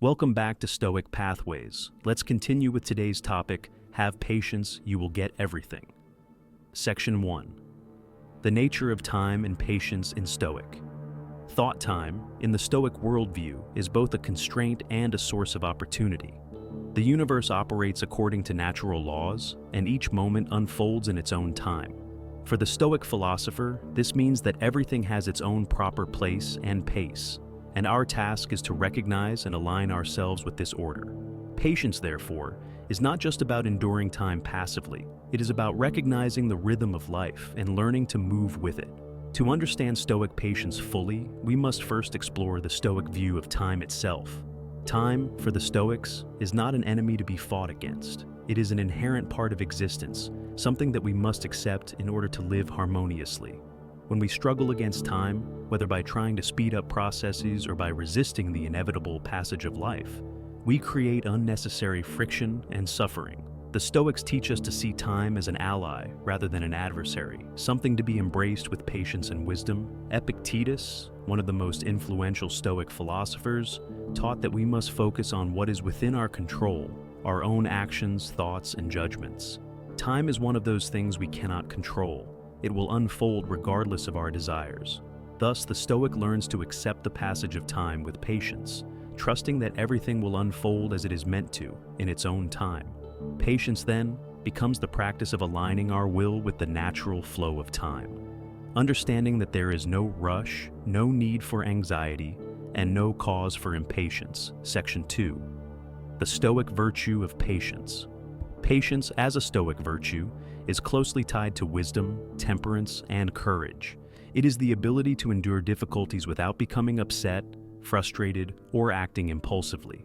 Welcome back to Stoic Pathways. Let's continue with today's topic, Have Patience, You Will Get Everything. Section 1. The Nature of Time and Patience in Stoic. Thought time, in the Stoic worldview, is both a constraint and a source of opportunity. The universe operates according to natural laws, and each moment unfolds in its own time. For the Stoic philosopher, this means that everything has its own proper place and pace, and our task is to recognize and align ourselves with this order. Patience, therefore, is not just about enduring time passively. It is about recognizing the rhythm of life and learning to move with it. To understand Stoic patience fully, we must first explore the Stoic view of time itself. Time, for the Stoics, is not an enemy to be fought against. It is an inherent part of existence, something that we must accept in order to live harmoniously. When we struggle against time, whether by trying to speed up processes or by resisting the inevitable passage of life, we create unnecessary friction and suffering. The Stoics teach us to see time as an ally rather than an adversary, something to be embraced with patience and wisdom. Epictetus, one of the most influential Stoic philosophers, taught that we must focus on what is within our control, our own actions, thoughts, and judgments. Time is one of those things we cannot control. It will unfold regardless of our desires. Thus, the Stoic learns to accept the passage of time with patience, trusting that everything will unfold as it is meant to, in its own time. Patience, then, becomes the practice of aligning our will with the natural flow of time. Understanding that there is no rush, no need for anxiety, and no cause for impatience. Section 2. The Stoic virtue of patience. Patience, as a Stoic virtue, is closely tied to wisdom, temperance, and courage. It is the ability to endure difficulties without becoming upset, frustrated, or acting impulsively.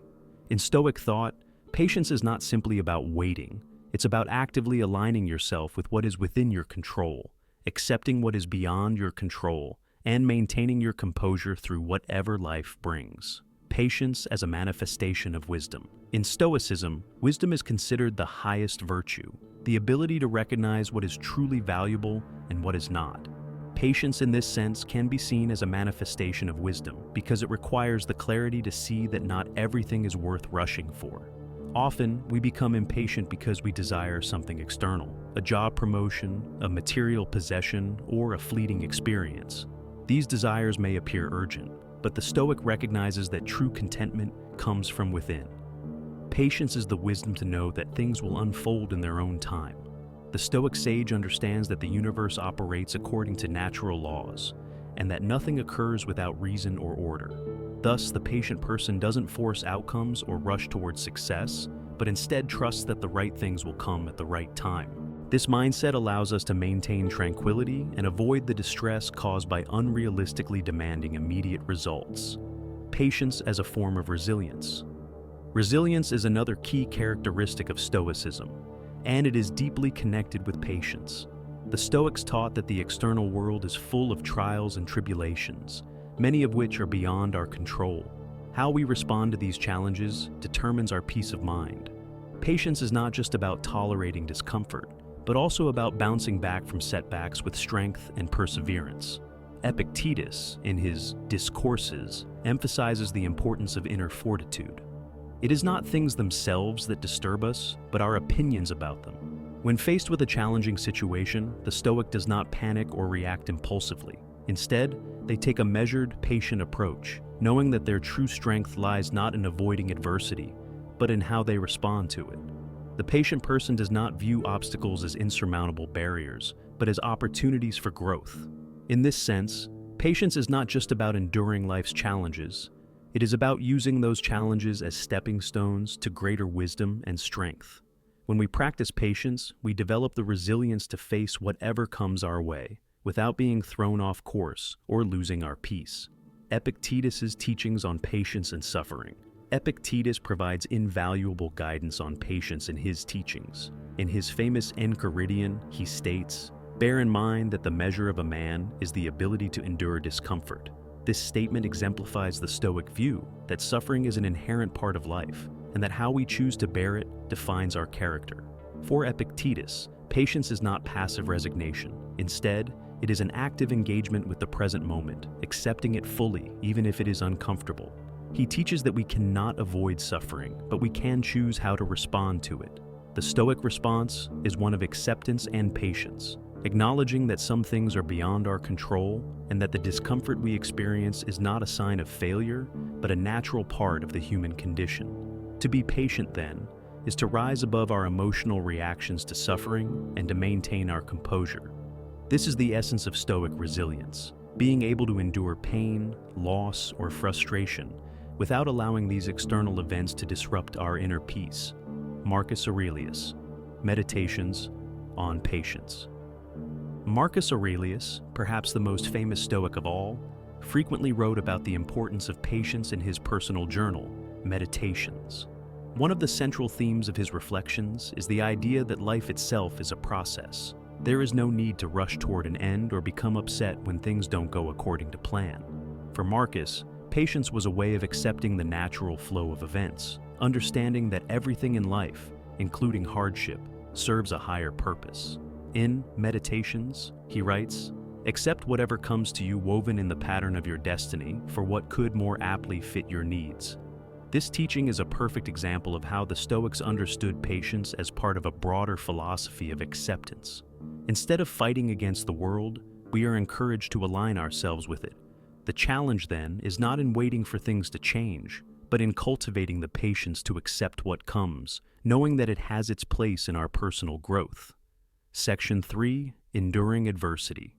In Stoic thought, patience is not simply about waiting. It's about actively aligning yourself with what is within your control, accepting what is beyond your control, and maintaining your composure through whatever life brings. Patience as a manifestation of wisdom. In Stoicism, wisdom is considered the highest virtue, the ability to recognize what is truly valuable and what is not. Patience in this sense can be seen as a manifestation of wisdom because it requires the clarity to see that not everything is worth rushing for. Often, we become impatient because we desire something external, a job promotion, a material possession, or a fleeting experience. These desires may appear urgent, but the Stoic recognizes that true contentment comes from within. Patience is the wisdom to know that things will unfold in their own time. The Stoic sage understands that the universe operates according to natural laws, and that nothing occurs without reason or order. Thus, the patient person doesn't force outcomes or rush towards success, but instead trusts that the right things will come at the right time. This mindset allows us to maintain tranquility and avoid the distress caused by unrealistically demanding immediate results. Patience as a form of resilience. Resilience is another key characteristic of Stoicism, and it is deeply connected with patience. The Stoics taught that the external world is full of trials and tribulations, many of which are beyond our control. How we respond to these challenges determines our peace of mind. Patience is not just about tolerating discomfort, but also about bouncing back from setbacks with strength and perseverance. Epictetus, in his Discourses, emphasizes the importance of inner fortitude. It is not things themselves that disturb us, but our opinions about them. When faced with a challenging situation, the Stoic does not panic or react impulsively. Instead, they take a measured, patient approach, knowing that their true strength lies not in avoiding adversity, but in how they respond to it. The patient person does not view obstacles as insurmountable barriers, but as opportunities for growth. In this sense, patience is not just about enduring life's challenges. It is about using those challenges as stepping stones to greater wisdom and strength. When we practice patience, we develop the resilience to face whatever comes our way, without being thrown off course or losing our peace. Epictetus's teachings on patience and suffering. Epictetus provides invaluable guidance on patience in his teachings. In his famous Enchiridion, he states, "Bear in mind that the measure of a man is the ability to endure discomfort." This statement exemplifies the Stoic view that suffering is an inherent part of life, and that how we choose to bear it defines our character. For Epictetus, patience is not passive resignation. Instead, it is an active engagement with the present moment, accepting it fully even if it is uncomfortable. He teaches that we cannot avoid suffering, but we can choose how to respond to it. The Stoic response is one of acceptance and patience, acknowledging that some things are beyond our control and that the discomfort we experience is not a sign of failure, but a natural part of the human condition. To be patient, then, is to rise above our emotional reactions to suffering and to maintain our composure. This is the essence of Stoic resilience, being able to endure pain, loss, or frustration without allowing these external events to disrupt our inner peace. Marcus Aurelius, Meditations on Patience. Marcus Aurelius, perhaps the most famous Stoic of all, frequently wrote about the importance of patience in his personal journal, Meditations. One of the central themes of his reflections is the idea that life itself is a process. There is no need to rush toward an end or become upset when things don't go according to plan. For Marcus, patience was a way of accepting the natural flow of events, understanding that everything in life, including hardship, serves a higher purpose. In Meditations, he writes, "Accept whatever comes to you woven in the pattern of your destiny for what could more aptly fit your needs." This teaching is a perfect example of how the Stoics understood patience as part of a broader philosophy of acceptance. Instead of fighting against the world, we are encouraged to align ourselves with it. The challenge, then, is not in waiting for things to change, but in cultivating the patience to accept what comes, knowing that it has its place in our personal growth. Section 3. Enduring Adversity.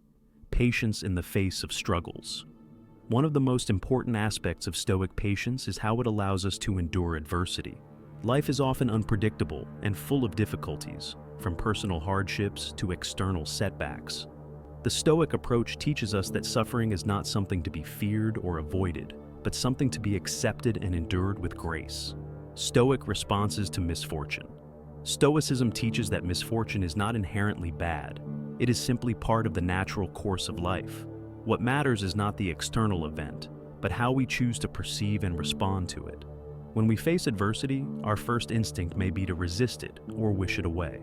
Patience in the Face of Struggles. One of the most important aspects of Stoic patience is how it allows us to endure adversity. Life is often unpredictable and full of difficulties, from personal hardships to external setbacks. The Stoic approach teaches us that suffering is not something to be feared or avoided, but something to be accepted and endured with grace. Stoic responses to misfortune. Stoicism teaches that misfortune is not inherently bad. It is simply part of the natural course of life. What matters is not the external event, but how we choose to perceive and respond to it. When we face adversity, our first instinct may be to resist it or wish it away.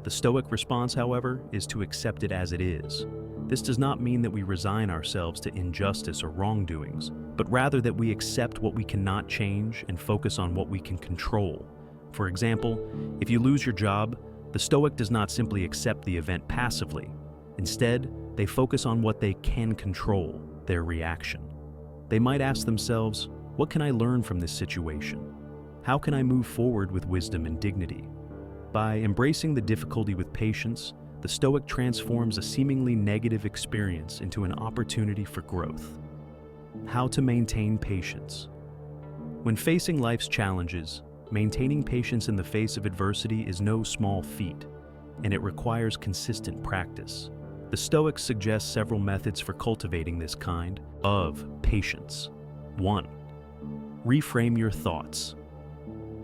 The Stoic response, however, is to accept it as it is. This does not mean that we resign ourselves to injustice or wrongdoings, but rather that we accept what we cannot change and focus on what we can control. For example, if you lose your job, the Stoic does not simply accept the event passively. Instead, they focus on what they can control, their reaction. They might ask themselves, what can I learn from this situation? How can I move forward with wisdom and dignity? By embracing the difficulty with patience, the Stoic transforms a seemingly negative experience into an opportunity for growth. How to maintain patience. When facing life's challenges, maintaining patience in the face of adversity is no small feat, and it requires consistent practice. The Stoics suggest several methods for cultivating this kind of patience. 1. Reframe your thoughts.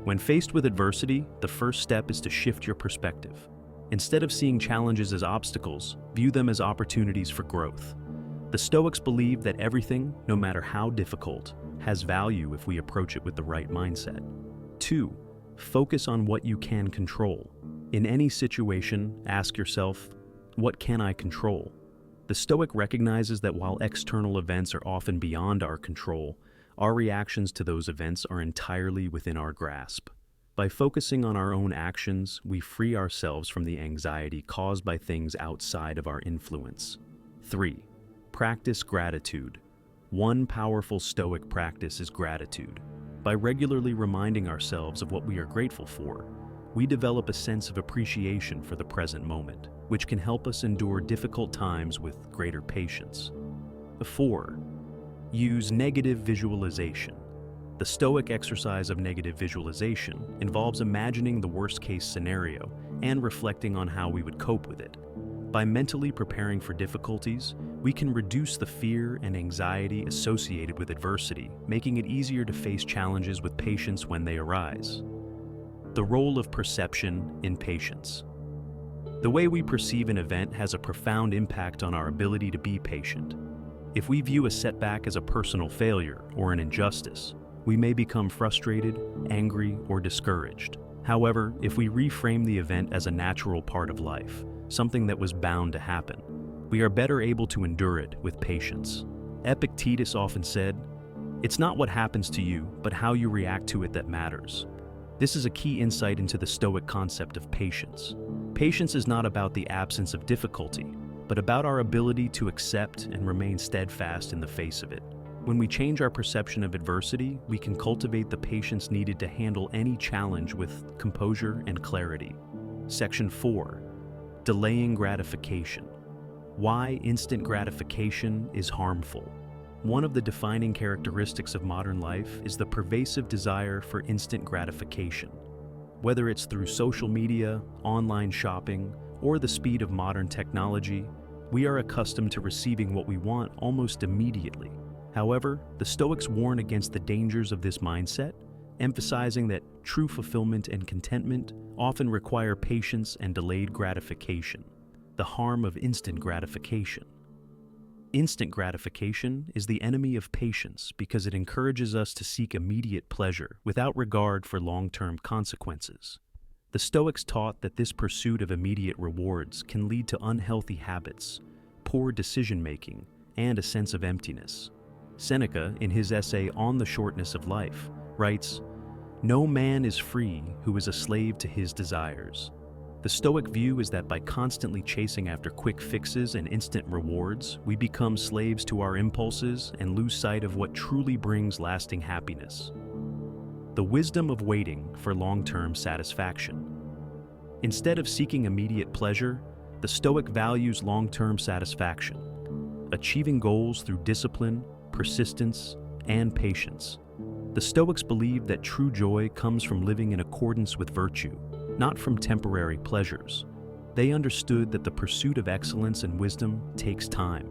When faced with adversity, the first step is to shift your perspective. Instead of seeing challenges as obstacles, view them as opportunities for growth. The Stoics believe that everything, no matter how difficult, has value if we approach it with the right mindset. 2. Focus on what you can control. In any situation, ask yourself, what can I control? The Stoic recognizes that while external events are often beyond our control, our reactions to those events are entirely within our grasp. By focusing on our own actions, we free ourselves from the anxiety caused by things outside of our influence. 3. Practice gratitude. One powerful Stoic practice is gratitude. By regularly reminding ourselves of what we are grateful for, we develop a sense of appreciation for the present moment, which can help us endure difficult times with greater patience. 4. Use negative visualization. The Stoic exercise of negative visualization involves imagining the worst-case scenario and reflecting on how we would cope with it. By mentally preparing for difficulties, we can reduce the fear and anxiety associated with adversity, making it easier to face challenges with patience when they arise. The role of perception in patience. The way we perceive an event has a profound impact on our ability to be patient. If we view a setback as a personal failure or an injustice, we may become frustrated, angry, or discouraged. However, if we reframe the event as a natural part of life, something that was bound to happen, we are better able to endure it with patience. Epictetus often said, It's not what happens to you, but how you react to it that matters. This is a key insight into the Stoic concept of patience. Patience is not about the absence of difficulty, but about our ability to accept and remain steadfast in the face of it. When we change our perception of adversity, we can cultivate the patience needed to handle any challenge with composure and clarity. Section 4. Delaying gratification. Why instant gratification is harmful. One of the defining characteristics of modern life is the pervasive desire for instant gratification. Whether it's through social media, online shopping, or the speed of modern technology, we are accustomed to receiving what we want almost immediately. However, the Stoics warn against the dangers of this mindset, emphasizing that true fulfillment and contentment often require patience and delayed gratification. The harm of instant gratification. Instant gratification is the enemy of patience because it encourages us to seek immediate pleasure without regard for long-term consequences. The Stoics taught that this pursuit of immediate rewards can lead to unhealthy habits, poor decision-making, and a sense of emptiness. Seneca, in his essay On the Shortness of Life, writes, "No man is free who is a slave to his desires." The Stoic view is that by constantly chasing after quick fixes and instant rewards, we become slaves to our impulses and lose sight of what truly brings lasting happiness. The wisdom of waiting for long-term satisfaction. Instead of seeking immediate pleasure, the Stoic values long-term satisfaction, achieving goals through discipline, persistence, and patience. The Stoics believe that true joy comes from living in accordance with virtue, not from temporary pleasures. They understood that the pursuit of excellence and wisdom takes time,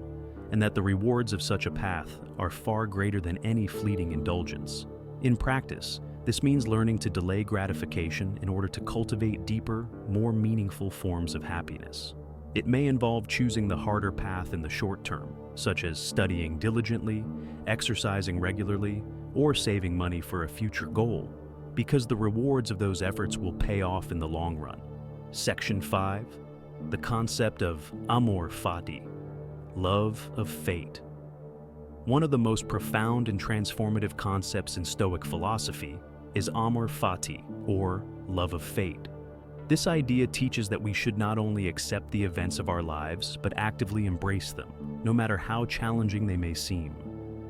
and that the rewards of such a path are far greater than any fleeting indulgence. In practice, this means learning to delay gratification in order to cultivate deeper, more meaningful forms of happiness. It may involve choosing the harder path in the short term, such as studying diligently, exercising regularly, or saving money for a future goal, because the rewards of those efforts will pay off in the long run. Section 5. The concept of amor fati, love of fate. One of the most profound and transformative concepts in Stoic philosophy is amor fati, or love of fate. This idea teaches that we should not only accept the events of our lives, but actively embrace them, no matter how challenging they may seem.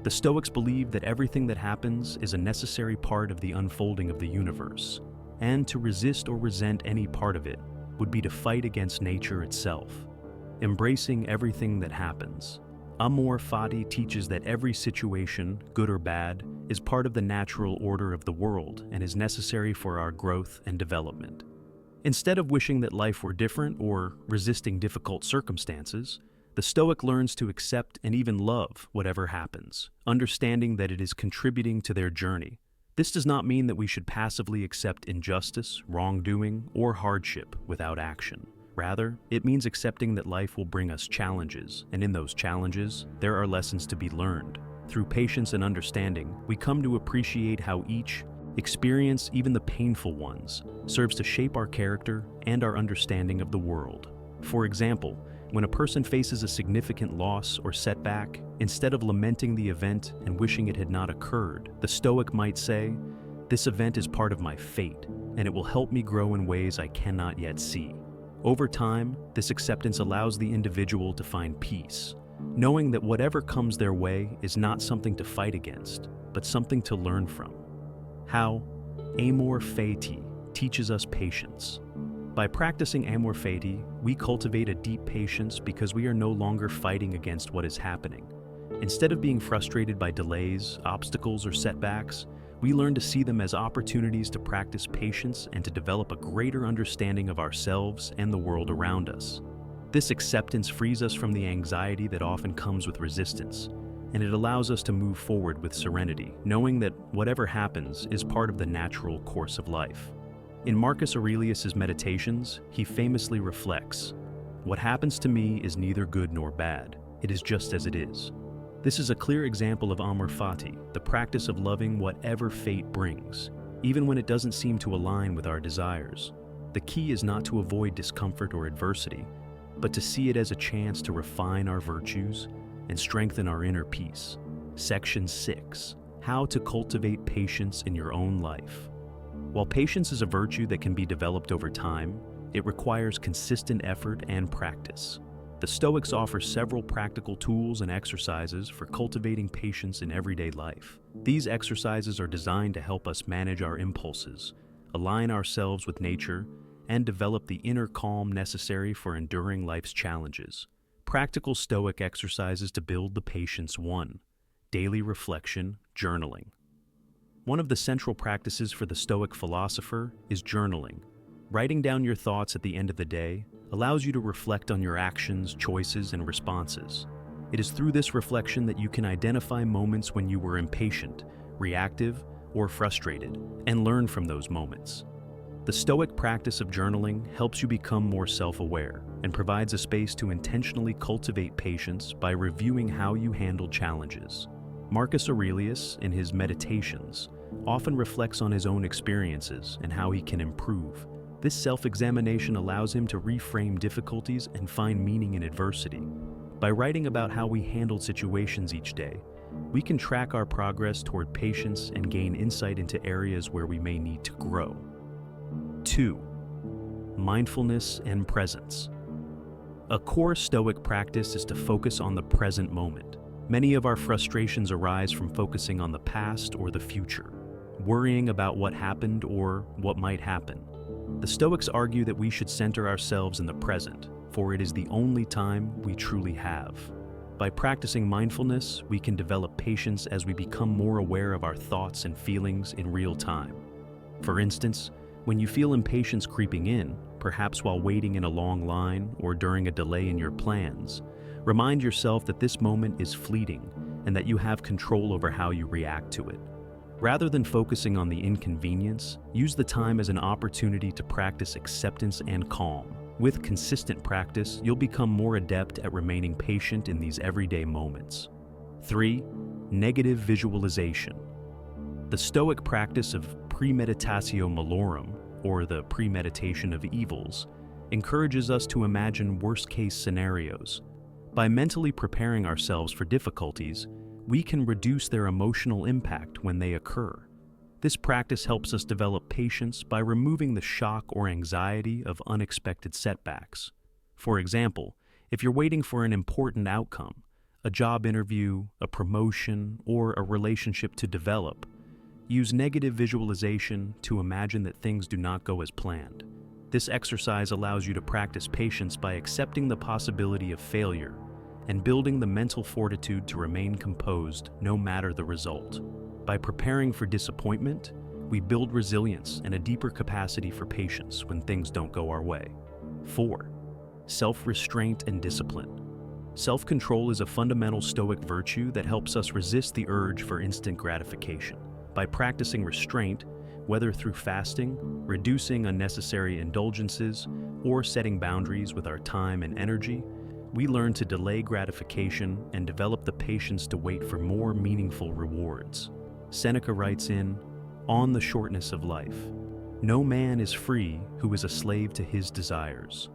The Stoics believe that everything that happens is a necessary part of the unfolding of the universe, and to resist or resent any part of it would be to fight against nature itself. Embracing everything that happens. Amor fati teaches that every situation, good or bad, is part of the natural order of the world and is necessary for our growth and development. Instead of wishing that life were different or resisting difficult circumstances, the Stoic learns to accept and even love whatever happens, understanding that it is contributing to their journey. This does not mean that we should passively accept injustice, wrongdoing, or hardship without action. Rather, it means accepting that life will bring us challenges, and in those challenges, there are lessons to be learned. Through patience and understanding, we come to appreciate how each experience, even the painful ones, serves to shape our character and our understanding of the world. For example, when a person faces a significant loss or setback, instead of lamenting the event and wishing it had not occurred, the Stoic might say, "This event is part of my fate, and it will help me grow in ways I cannot yet see." Over time, this acceptance allows the individual to find peace, knowing that whatever comes their way is not something to fight against, but something to learn from. How amor fati teaches us patience. By practicing amor fati, we cultivate a deep patience because we are no longer fighting against what is happening. Instead of being frustrated by delays, obstacles, or setbacks, we learn to see them as opportunities to practice patience and to develop a greater understanding of ourselves and the world around us. This acceptance frees us from the anxiety that often comes with resistance, and it allows us to move forward with serenity, knowing that whatever happens is part of the natural course of life. In Marcus Aurelius's Meditations, he famously reflects, "What happens to me is neither good nor bad. It is just as it is." This is a clear example of amor fati, the practice of loving whatever fate brings, even when it doesn't seem to align with our desires. The key is not to avoid discomfort or adversity, but to see it as a chance to refine our virtues and strengthen our inner peace. Section 6. how to cultivate patience in your own life. While patience is a virtue that can be developed over time, it requires consistent effort and practice. The Stoics offer several practical tools and exercises for cultivating patience in everyday life. These exercises are designed to help us manage our impulses, align ourselves with nature, and develop the inner calm necessary for enduring life's challenges. Practical Stoic exercises to build the patience. 1. Daily reflection, journaling. One of the central practices for the Stoic philosopher is journaling. Writing down your thoughts at the end of the day allows you to reflect on your actions, choices, and responses. It is through this reflection that you can identify moments when you were impatient, reactive, or frustrated, and learn from those moments. The Stoic practice of journaling helps you become more self-aware and provides a space to intentionally cultivate patience by reviewing how you handle challenges. Marcus Aurelius, in his Meditations, often reflects on his own experiences and how he can improve. This self-examination allows him to reframe difficulties and find meaning in adversity. By writing about how we handled situations each day, we can track our progress toward patience and gain insight into areas where we may need to grow. 2. Mindfulness and presence. A core Stoic practice is to focus on the present moment. Many of our frustrations arise from focusing on the past or the future, worrying about what happened or what might happen. The Stoics argue that we should center ourselves in the present, for it is the only time we truly have. By practicing mindfulness, we can develop patience as we become more aware of our thoughts and feelings in real time. For instance, when you feel impatience creeping in, perhaps while waiting in a long line or during a delay in your plans, remind yourself that this moment is fleeting and that you have control over how you react to it. Rather than focusing on the inconvenience, use the time as an opportunity to practice acceptance and calm. With consistent practice, you'll become more adept at remaining patient in these everyday moments. 3. Negative visualization. The Stoic practice of premeditatio malorum, or the premeditation of evils, encourages us to imagine worst-case scenarios. By mentally preparing ourselves for difficulties, we can reduce their emotional impact when they occur. This practice helps us develop patience by removing the shock or anxiety of unexpected setbacks. For example, if you're waiting for an important outcome, a job interview, a promotion, or a relationship to develop, use negative visualization to imagine that things do not go as planned. This exercise allows you to practice patience by accepting the possibility of failure and building the mental fortitude to remain composed no matter the result. By preparing for disappointment, we build resilience and a deeper capacity for patience when things don't go our way. 4. Self-restraint and discipline. Self-control is a fundamental Stoic virtue that helps us resist the urge for instant gratification. By practicing restraint, whether through fasting, reducing unnecessary indulgences, or setting boundaries with our time and energy, we learn to delay gratification and develop the patience to wait for more meaningful rewards. Seneca writes in On the Shortness of Life, "No man is free who is a slave to his desires."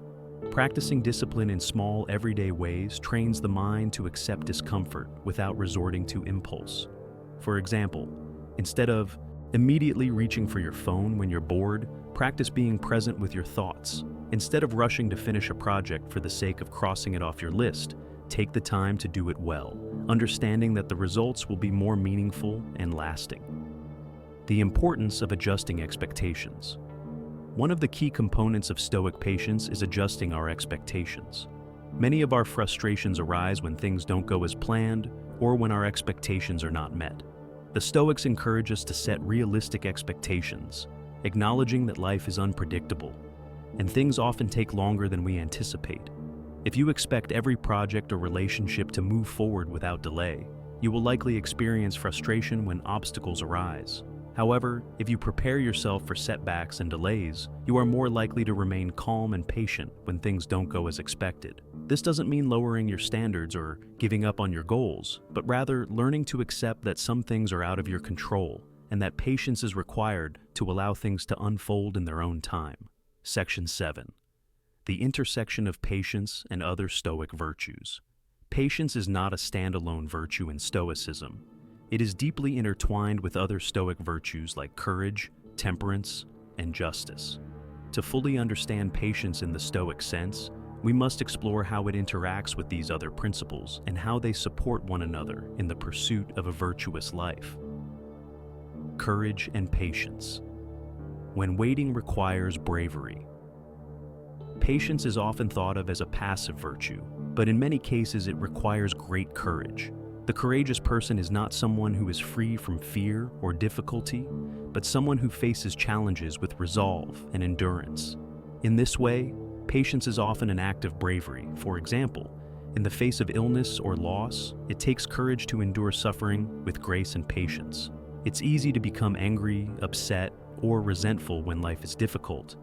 Practicing discipline in small, everyday ways trains the mind to accept discomfort without resorting to impulse. For example, instead of immediately reaching for your phone when you're bored, practice being present with your thoughts. Instead of rushing to finish a project for the sake of crossing it off your list, take the time to do it well, understanding that the results will be more meaningful and lasting. The importance of adjusting expectations. One of the key components of Stoic patience is adjusting our expectations. Many of our frustrations arise when things don't go as planned or when our expectations are not met. The Stoics encourage us to set realistic expectations, acknowledging that life is unpredictable, and things often take longer than we anticipate. If you expect every project or relationship to move forward without delay, you will likely experience frustration when obstacles arise. However, if you prepare yourself for setbacks and delays, you are more likely to remain calm and patient when things don't go as expected. This doesn't mean lowering your standards or giving up on your goals, but rather learning to accept that some things are out of your control and that patience is required to allow things to unfold in their own time. Section 7. The intersection of patience and other Stoic virtues. Patience is not a standalone virtue in Stoicism. It is deeply intertwined with other Stoic virtues like courage, temperance, and justice. To fully understand patience in the Stoic sense, we must explore how it interacts with these other principles and how they support one another in the pursuit of a virtuous life. Courage and patience. When waiting requires bravery. Patience is often thought of as a passive virtue, but in many cases it requires great courage. The courageous person is not someone who is free from fear or difficulty, but someone who faces challenges with resolve and endurance. In this way, patience is often an act of bravery. For example, in the face of illness or loss, it takes courage to endure suffering with grace and patience. It's easy to become angry, upset, or resentful when life is difficult,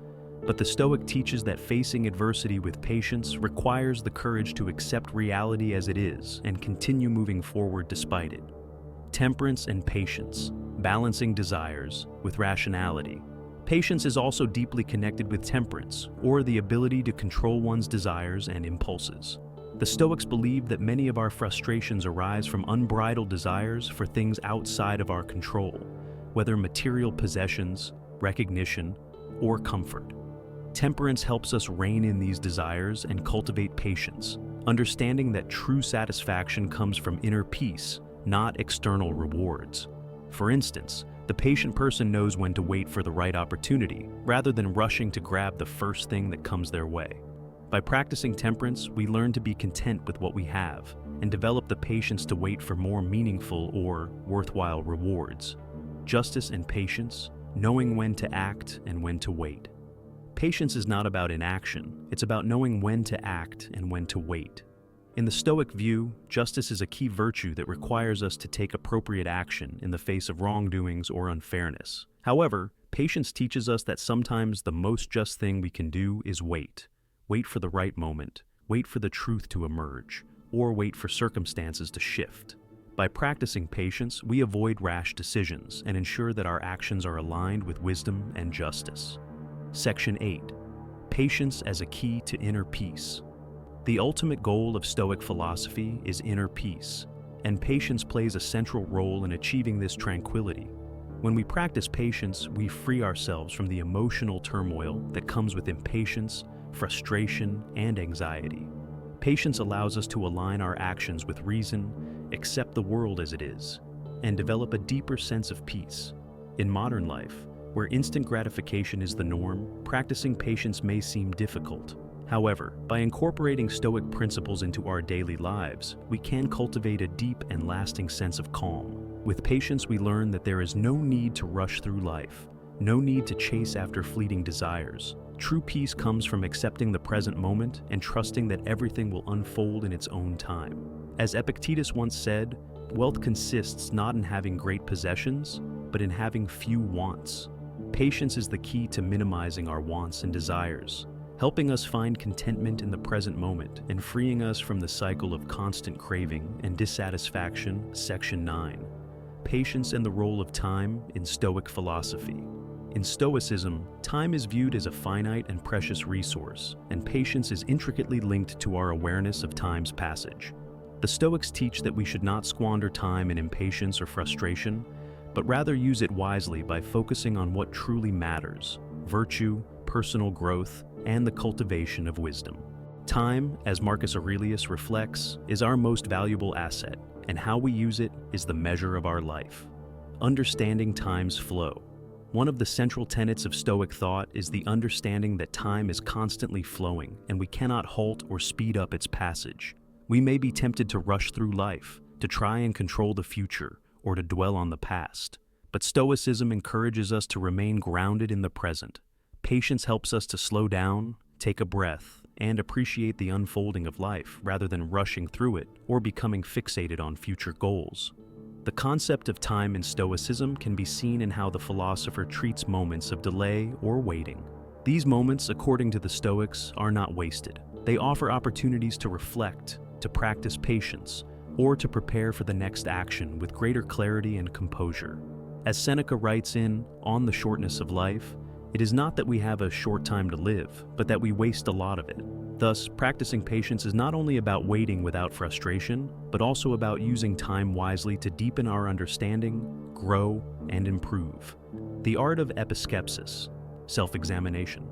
but the Stoic teaches that facing adversity with patience requires the courage to accept reality as it is and continue moving forward despite it. Temperance and patience, balancing desires with rationality. Patience is also deeply connected with temperance, or the ability to control one's desires and impulses. The Stoics believe that many of our frustrations arise from unbridled desires for things outside of our control, whether material possessions, recognition, or comfort. Temperance helps us rein in these desires and cultivate patience, understanding that true satisfaction comes from inner peace, not external rewards. For instance, the patient person knows when to wait for the right opportunity, rather than rushing to grab the first thing that comes their way. By practicing temperance, we learn to be content with what we have and develop the patience to wait for more meaningful or worthwhile rewards. Justice and patience, knowing when to act and when to wait. Patience is not about inaction, it's about knowing when to act and when to wait. In the Stoic view, justice is a key virtue that requires us to take appropriate action in the face of wrongdoings or unfairness. However, patience teaches us that sometimes the most just thing we can do is wait. Wait for the right moment, wait for the truth to emerge, or wait for circumstances to shift. By practicing patience, we avoid rash decisions and ensure that our actions are aligned with wisdom and justice. Section 8. Patience as a key to inner peace. The ultimate goal of Stoic philosophy is inner peace, and patience plays a central role in achieving this tranquility. When we practice patience, we free ourselves from the emotional turmoil that comes with impatience, frustration, and anxiety. Patience allows us to align our actions with reason, accept the world as it is, and develop a deeper sense of peace. In modern life, where instant gratification is the norm, practicing patience may seem difficult. However, by incorporating Stoic principles into our daily lives, we can cultivate a deep and lasting sense of calm. With patience, we learn that there is no need to rush through life, no need to chase after fleeting desires. True peace comes from accepting the present moment and trusting that everything will unfold in its own time. As Epictetus once said, wealth consists not in having great possessions, but in having few wants. Patience is the key to minimizing our wants and desires, helping us find contentment in the present moment and freeing us from the cycle of constant craving and dissatisfaction. Section 9. Patience and the role of time in Stoic philosophy. In Stoicism, time is viewed as a finite and precious resource, and patience is intricately linked to our awareness of time's passage. The Stoics teach that we should not squander time in impatience or frustration, but rather use it wisely by focusing on what truly matters: virtue, personal growth, and the cultivation of wisdom. Time, as Marcus Aurelius reflects, is our most valuable asset, and how we use it is the measure of our life. Understanding time's flow. One of the central tenets of Stoic thought is the understanding that time is constantly flowing, and we cannot halt or speed up its passage. We may be tempted to rush through life, to try and control the future, or to dwell on the past. But Stoicism encourages us to remain grounded in the present. Patience helps us to slow down, take a breath, and appreciate the unfolding of life rather than rushing through it or becoming fixated on future goals. The concept of time in Stoicism can be seen in how the philosopher treats moments of delay or waiting. These moments, according to the Stoics, are not wasted. They offer opportunities to reflect, to practice patience, or to prepare for the next action with greater clarity and composure. As Seneca writes in On the Shortness of Life, it is not that we have a short time to live, but that we waste a lot of it. Thus, practicing patience is not only about waiting without frustration, but also about using time wisely to deepen our understanding, grow, and improve. The art of episkepsis, self-examination.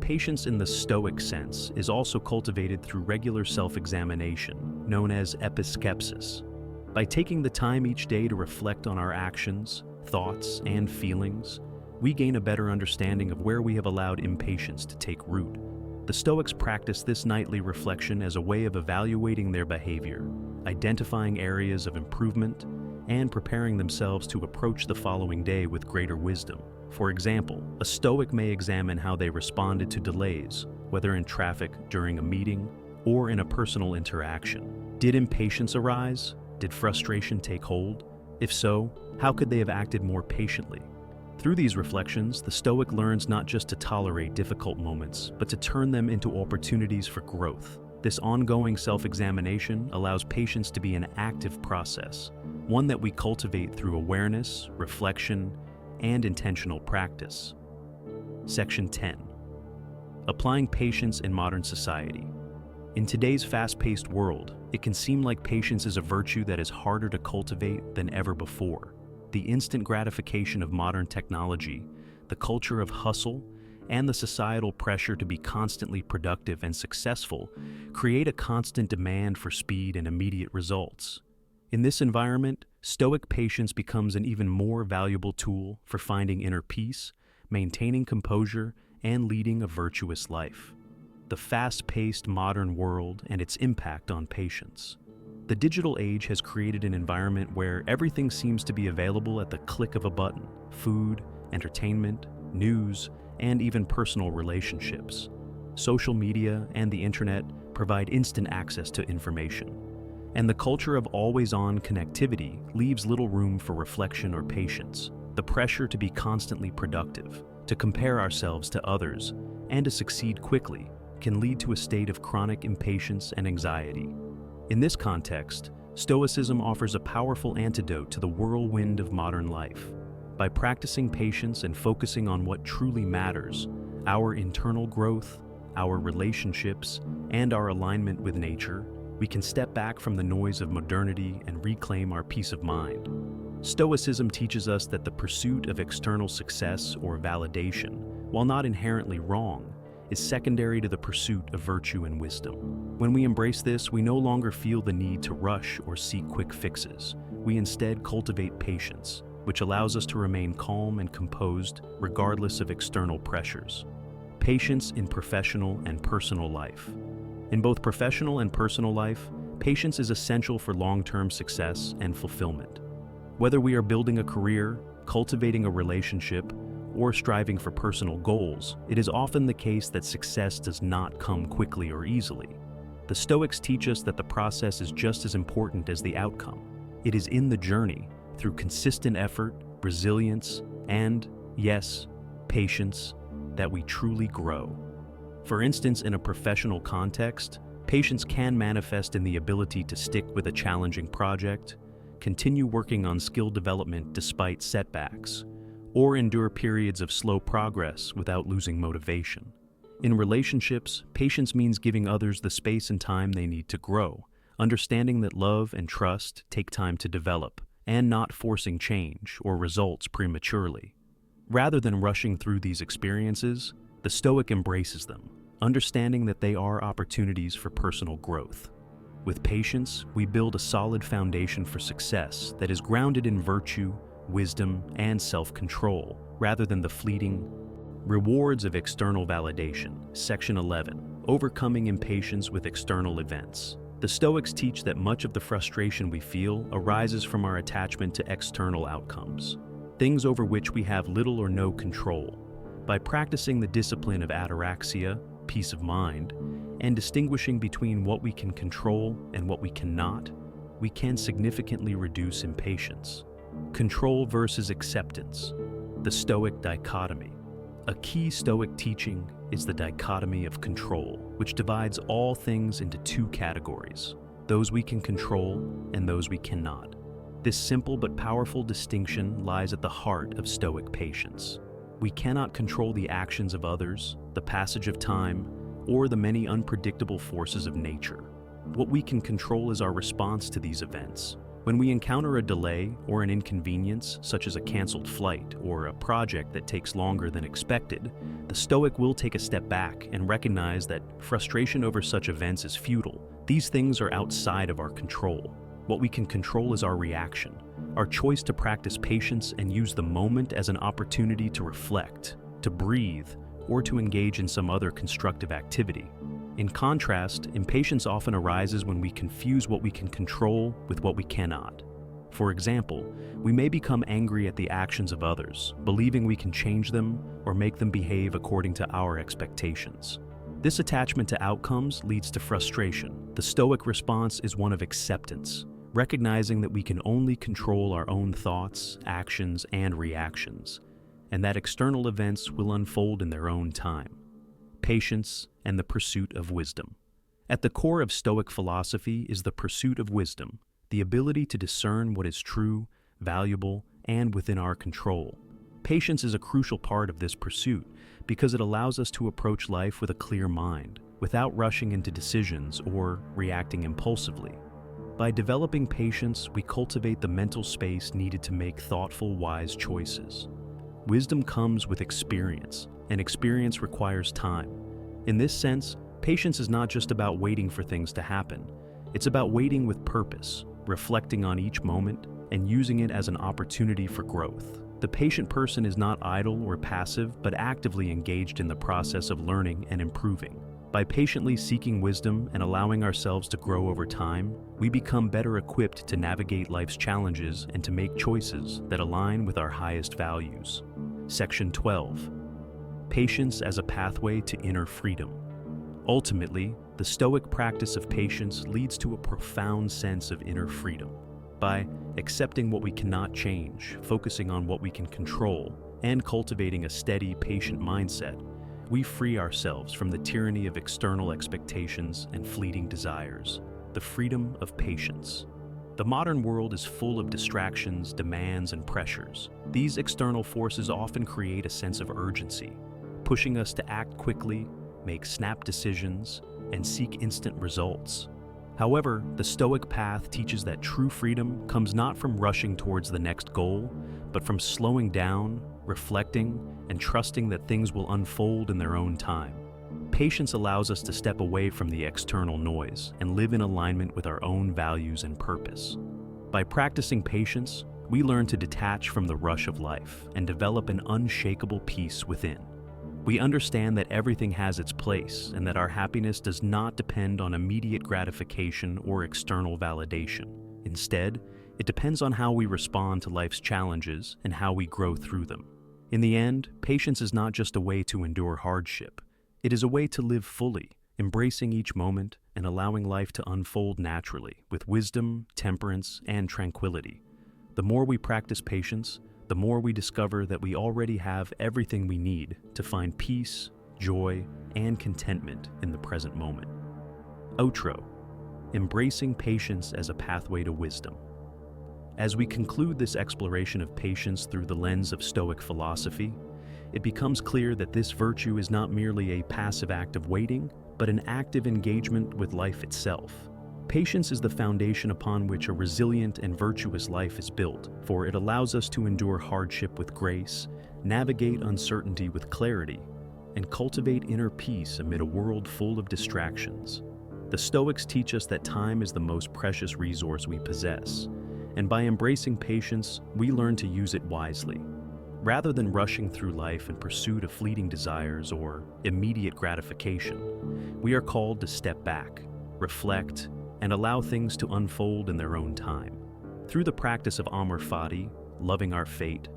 Patience in the Stoic sense is also cultivated through regular self-examination, known as episkepsis. By taking the time each day to reflect on our actions, thoughts, and feelings, we gain a better understanding of where we have allowed impatience to take root. The Stoics practice this nightly reflection as a way of evaluating their behavior, identifying areas of improvement, and preparing themselves to approach the following day with greater wisdom. For example, a Stoic may examine how they responded to delays, whether in traffic, during a meeting, or in a personal interaction. Did impatience arise? Did frustration take hold? If so, how could they have acted more patiently? Through these reflections, the Stoic learns not just to tolerate difficult moments, but to turn them into opportunities for growth. This ongoing self-examination allows patience to be an active process, one that we cultivate through awareness, reflection, and intentional practice. Section 10. Applying patience in modern society. In today's fast-paced world, it can seem like patience is a virtue that is harder to cultivate than ever before. The instant gratification of modern technology, the culture of hustle, and the societal pressure to be constantly productive and successful create a constant demand for speed and immediate results. In this environment, Stoic patience becomes an even more valuable tool for finding inner peace, maintaining composure, and leading a virtuous life. The fast-paced modern world and its impact on patience. The digital age has created an environment where everything seems to be available at the click of a button: food, entertainment, news, and even personal relationships. Social media and the internet provide instant access to information, and the culture of always-on connectivity leaves little room for reflection or patience. The pressure to be constantly productive, to compare ourselves to others, and to succeed quickly can lead to a state of chronic impatience and anxiety. In this context, Stoicism offers a powerful antidote to the whirlwind of modern life. By practicing patience and focusing on what truly matters, our internal growth, our relationships, and our alignment with nature, we can step back from the noise of modernity and reclaim our peace of mind. Stoicism teaches us that the pursuit of external success or validation, while not inherently wrong, is secondary to the pursuit of virtue and wisdom. When we embrace this, we no longer feel the need to rush or seek quick fixes. We instead cultivate patience, which allows us to remain calm and composed regardless of external pressures. Patience in professional and personal life. In both professional and personal life, patience is essential for long-term success and fulfillment. Whether we are building a career, cultivating a relationship, or striving for personal goals, it is often the case that success does not come quickly or easily. The Stoics teach us that the process is just as important as the outcome. It is in the journey, through consistent effort, resilience, and, yes, patience, that we truly grow. For instance, in a professional context, patience can manifest in the ability to stick with a challenging project, continue working on skill development despite setbacks, or endure periods of slow progress without losing motivation. In relationships, patience means giving others the space and time they need to grow, understanding that love and trust take time to develop, and not forcing change or results prematurely. Rather than rushing through these experiences, the Stoic embraces them, understanding that they are opportunities for personal growth. With patience, we build a solid foundation for success that is grounded in virtue, wisdom, and self-control, rather than the fleeting rewards of external validation. Section 11. Overcoming impatience with external events. The Stoics teach that much of the frustration we feel arises from our attachment to external outcomes, things over which we have little or no control. By practicing the discipline of ataraxia, peace of mind, and distinguishing between what we can control and what we cannot, we can significantly reduce impatience. Control versus acceptance, the Stoic dichotomy. A key Stoic teaching is the dichotomy of control, which divides all things into two categories: those we can control and those we cannot. This simple but powerful distinction lies at the heart of Stoic patience. We cannot control the actions of others, the passage of time, or the many unpredictable forces of nature. What we can control is our response to these events. When we encounter a delay or an inconvenience, such as a canceled flight or a project that takes longer than expected, the Stoic will take a step back and recognize that frustration over such events is futile. These things are outside of our control. What we can control is our reaction, our choice to practice patience and use the moment as an opportunity to reflect, to breathe, or to engage in some other constructive activity. In contrast, impatience often arises when we confuse what we can control with what we cannot. For example, we may become angry at the actions of others, believing we can change them or make them behave according to our expectations. This attachment to outcomes leads to frustration. The Stoic response is one of acceptance, recognizing that we can only control our own thoughts, actions, and reactions, and that external events will unfold in their own time. Patience and the pursuit of wisdom. At the core of Stoic philosophy is the pursuit of wisdom, the ability to discern what is true, valuable, and within our control. Patience is a crucial part of this pursuit because it allows us to approach life with a clear mind, without rushing into decisions or reacting impulsively. By developing patience, we cultivate the mental space needed to make thoughtful, wise choices. Wisdom comes with experience, and experience requires time. In this sense, patience is not just about waiting for things to happen. It's about waiting with purpose, reflecting on each moment, and using it as an opportunity for growth. The patient person is not idle or passive, but actively engaged in the process of learning and improving. By patiently seeking wisdom and allowing ourselves to grow over time, we become better equipped to navigate life's challenges and to make choices that align with our highest values. Section 12. Patience as a pathway to inner freedom. Ultimately, the Stoic practice of patience leads to a profound sense of inner freedom. By accepting what we cannot change, focusing on what we can control, and cultivating a steady, patient mindset, we free ourselves from the tyranny of external expectations and fleeting desires, the freedom of patience. The modern world is full of distractions, demands, and pressures. These external forces often create a sense of urgency, pushing us to act quickly, make snap decisions, and seek instant results. However, the Stoic path teaches that true freedom comes not from rushing towards the next goal, but from slowing down, reflecting, and trusting that things will unfold in their own time. Patience allows us to step away from the external noise and live in alignment with our own values and purpose. By practicing patience, we learn to detach from the rush of life and develop an unshakable peace within. We understand that everything has its place and that our happiness does not depend on immediate gratification or external validation. Instead, it depends on how we respond to life's challenges and how we grow through them. In the end, patience is not just a way to endure hardship. It is a way to live fully, embracing each moment and allowing life to unfold naturally with wisdom, temperance, and tranquility. The more we practice patience, the more we discover that we already have everything we need to find peace, joy, and contentment in the present moment. Outro: embracing patience as a pathway to wisdom. As we conclude this exploration of patience through the lens of Stoic philosophy, it becomes clear that this virtue is not merely a passive act of waiting, but an active engagement with life itself. Patience is the foundation upon which a resilient and virtuous life is built, for it allows us to endure hardship with grace, navigate uncertainty with clarity, and cultivate inner peace amid a world full of distractions. The Stoics teach us that time is the most precious resource we possess, and by embracing patience, we learn to use it wisely. Rather than rushing through life in pursuit of fleeting desires or immediate gratification, we are called to step back, reflect, and allow things to unfold in their own time. Through the practice of amor fati, loving our fate,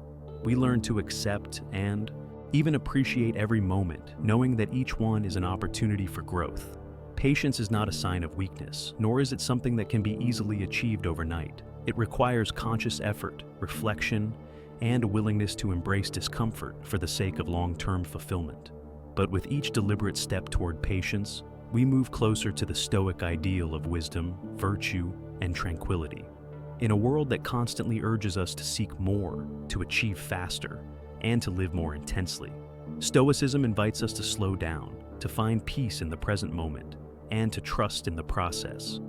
we learn to accept and even appreciate every moment, knowing that each one is an opportunity for growth. Patience is not a sign of weakness, nor is it something that can be easily achieved overnight. It requires conscious effort, reflection, and a willingness to embrace discomfort for the sake of long-term fulfillment. But with each deliberate step toward patience, we move closer to the Stoic ideal of wisdom, virtue, and tranquility. In a world that constantly urges us to seek more, to achieve faster, and to live more intensely, Stoicism invites us to slow down, to find peace in the present moment, and to trust in the process.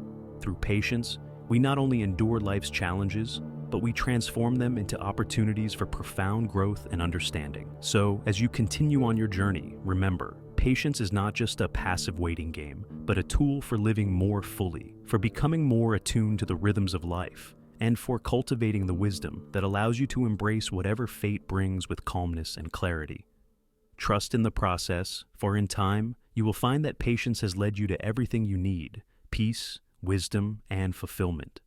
Through patience, we not only endure life's challenges, but we transform them into opportunities for profound growth and understanding. So, as you continue on your journey, remember, patience is not just a passive waiting game, but a tool for living more fully, for becoming more attuned to the rhythms of life, and for cultivating the wisdom that allows you to embrace whatever fate brings with calmness and clarity. Trust in the process, for in time, you will find that patience has led you to everything you need: peace, wisdom, and fulfillment.